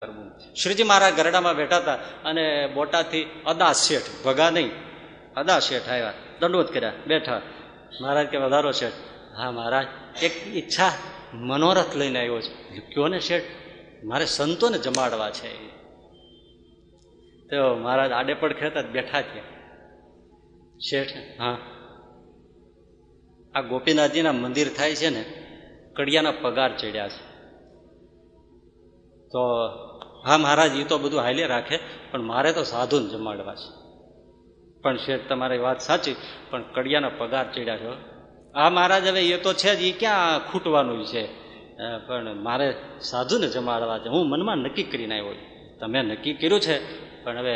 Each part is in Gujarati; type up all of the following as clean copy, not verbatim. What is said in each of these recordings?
શ્રીજી મહારાજ ગરડામાં બેઠા હતા અને બોટાદથી અદા શેઠ, ભગા નહીં, અદા શેઠ આવ્યા, દંડવત કર્યા, બેઠા. મહારાજ કે વધારો શેઠ. હા મહારાજ, એક ઈચ્છા મનોરથ લઈને આવ્યો છે. કયો ને શેઠ? મારે સંતોને જમાડવા છે. તો મહારાજ આડે પડ ખેતા બેઠા છે. શેઠ, હા, આ ગોપીનાથજીના મંદિર થાય છે ને, કડિયાના પગાર ચડ્યા છે. તો હા મહારાજ, એ તો બધું હાલે રાખે, પણ મારે તો સાધુને જમાડવા છે. પણ શેઠ, તમારી વાત સાચી, પણ કડિયાના પગાર ચડ્યા છો. હા મહારાજ, હવે એ તો છે જ, એ ક્યાં ખૂટવાનું છે, પણ મારે સાધુને જમાડવા છે. હું મનમાં નક્કી કરીને આવ્યો. તમે નક્કી કર્યું છે, પણ હવે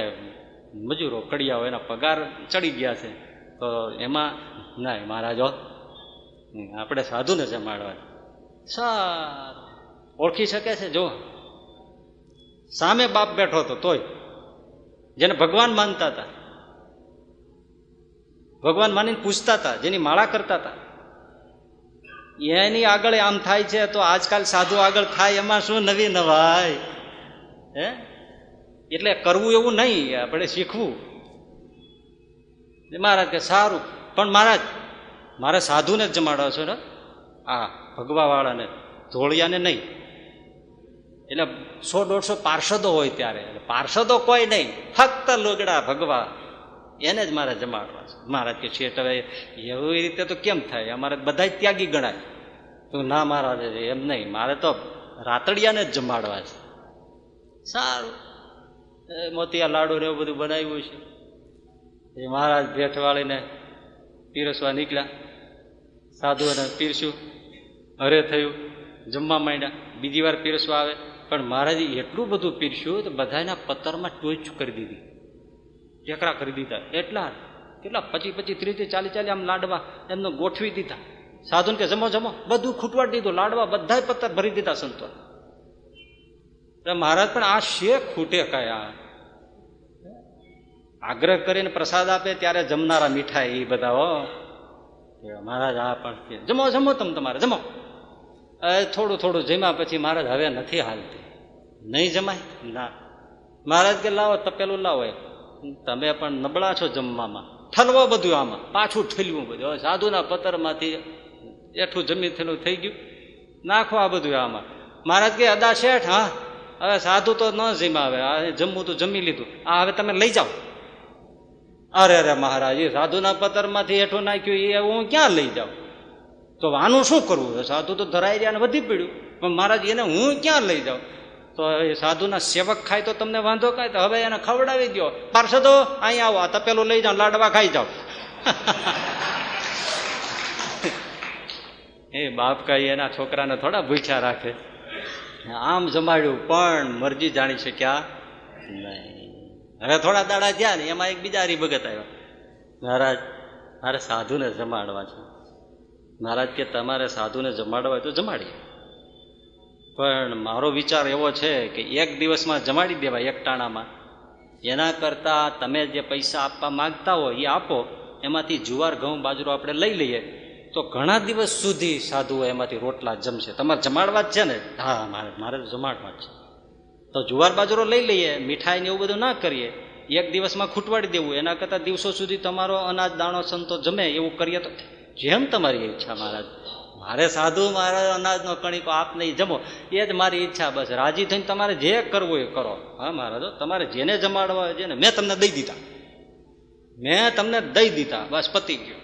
મજૂરો કડિયાઓ એના પગાર ચડી ગયા છે, તો એમાં ના મહારાજો, આપણે સાધુને જમાડવા. સારું, ઓળખી શકે છે? જો સામે બાપ બેઠો હતો, તોય જેને ભગવાન માનતા હતા, ભગવાન માનીને પૂછતા હતા, જેની માળા કરતા હતા, એની આગળ આમ થાય છે. તો આજકાલ સાધુ આગળ થાય એમાં શું નવી નવાય? હે, એટલે કરવું એવું નહીં, આપણે શીખવું. મહારાજ કે સારું, પણ મહારાજ મારે સાધુને જ જમાડો છો ને, આ ભગવા વાળાને, ધોળિયાને નહીં. એટલે 100-150 પાર્ષદો હોય ત્યારે, પાર્ષદો કોઈ નહીં, ફક્ત લોગડા ભગવા, એને જ મારે જમાડવા છે. મહારાજ કે શેઠ, હવે એવી રીતે તો કેમ થાય? અમારે બધા જ ત્યાગી ગણાય. તો ના મહારાજ, એમ નહીં, મારે તો રાતડિયાને જ જમાડવા છે. સારું, મોતિયા લાડુ ને એવું બધું બનાવ્યું છે. એ મહારાજ ભેટવાળીને પીરસવા નીકળ્યા. સાધુઓને પીરસ્યું, હરે થયું, જમવા માંડ્યા. બીજી વાર પીરસવા આવે, પણ મહારાજે એટલું બધું પીરસ્યું તો બધાના પત્તરમાં ટોચ કરી દીધી, ટેકરા કરી દીધા. એટલા કેટલા 25-25, 30-40 આમ લાડવા એમને ગોઠવી દીધા. સાધુને કે જમો જમો, બધું ખૂટવાડી દીધું, લાડવા બધા પત્તર ભરી દીધા સંતો. મહારાજ પણ આ શેખ ખૂટે કયા? આગ્રહ કરીને પ્રસાદ આપે ત્યારે જમનારા મીઠા એ બધા. હો મહારાજ આ પણ જમો જમો, તમે તમારે જમો. થોડું થોડું જમ્યા પછી મહારાજ હવે નથી હાલતી, નહીં જમાય ના. મહારાજ કે લાવો તપેલું લાવો. તમે પણ નબળા છો જમવામાં, ઠલવો બધું આમાં, પાછું ઠલવું બધું. હવે સાધુના પત્તરમાંથી એઠું જમી થયેલું થઈ ગયું, નાખો આ બધું આમાં. મહારાજ કે અદા શેઠ, હા હવે સાધુ તો ન જમાવે, જમવું તો જમી લીધું, આ હવે તમે લઈ જાઓ. અરે અરે મહારાજ, એ સાધુના પત્તરમાંથી એઠું નાખ્યું, એ હું ક્યાં લઈ જાઉં? તો આનું શું કરવું? સાધુ તો ધરાઈ રહ્યા ને વધી પડ્યું, પણ મહારાજ એને હું ક્યાં લઈ જાઉં? તો એ સાધુના સેવક ખાય તો તમને વાંધો કાંઈ? તો હવે એને ખવડાવી દો. પાર્ષદો અહીંયા આવો, આ તપેલું લઈ જાઓ, લાડવા ખાઈ જાઓ. એ બાપ કઈ એના છોકરાને થોડા ભૂખ્યા રાખે. આમ જમાડ્યું, પણ મરજી જાણી શક્યા નહીં. હવે થોડા દાડા થયા ને એમાં એક બીજા હરિભગત આવ્યા. મહારાજ મારે સાધુને જમાડવા છે. મહારાજ કે તમારે સાધુને જમાડવા હોય તો જમાડીએ, પણ મારો વિચાર એવો છે કે એક દિવસમાં જમાડી દેવાય, એક ટાણામાં. એના કરતાં તમે જે પૈસા આપવા માગતા હોય એ આપો, એમાંથી જુવાર ઘઉં બાજરો આપણે લઈ લઈએ તો ઘણા દિવસ સુધી સાધુઓ એમાંથી રોટલા જમશે. તમારે જમાડવા જ છે ને? હા મારે તો જમાડવા જ છે. તો જુવાર બાજરો લઈ લઈએ, મીઠાઈ ને એવું બધું ના કરીએ, એક દિવસમાં ખૂટવાડી દેવું, એના કરતાં દિવસો સુધી તમારો અનાજ દાણો સંતો જમે એવું કરીએ તો જેમ તમારી ઈચ્છા. મહારાજ મારે સાધુ મારા અનાજનો કણીકો આપ નહીં જમો, એ જ મારી ઈચ્છા. બસ રાજી થઈને તમારે જે કરવું એ કરો. હા મહારાજ, તમારે જેને જમાડવા હોય, જેને મેં તમને દઈ દીધા, બસ પતી ગયું.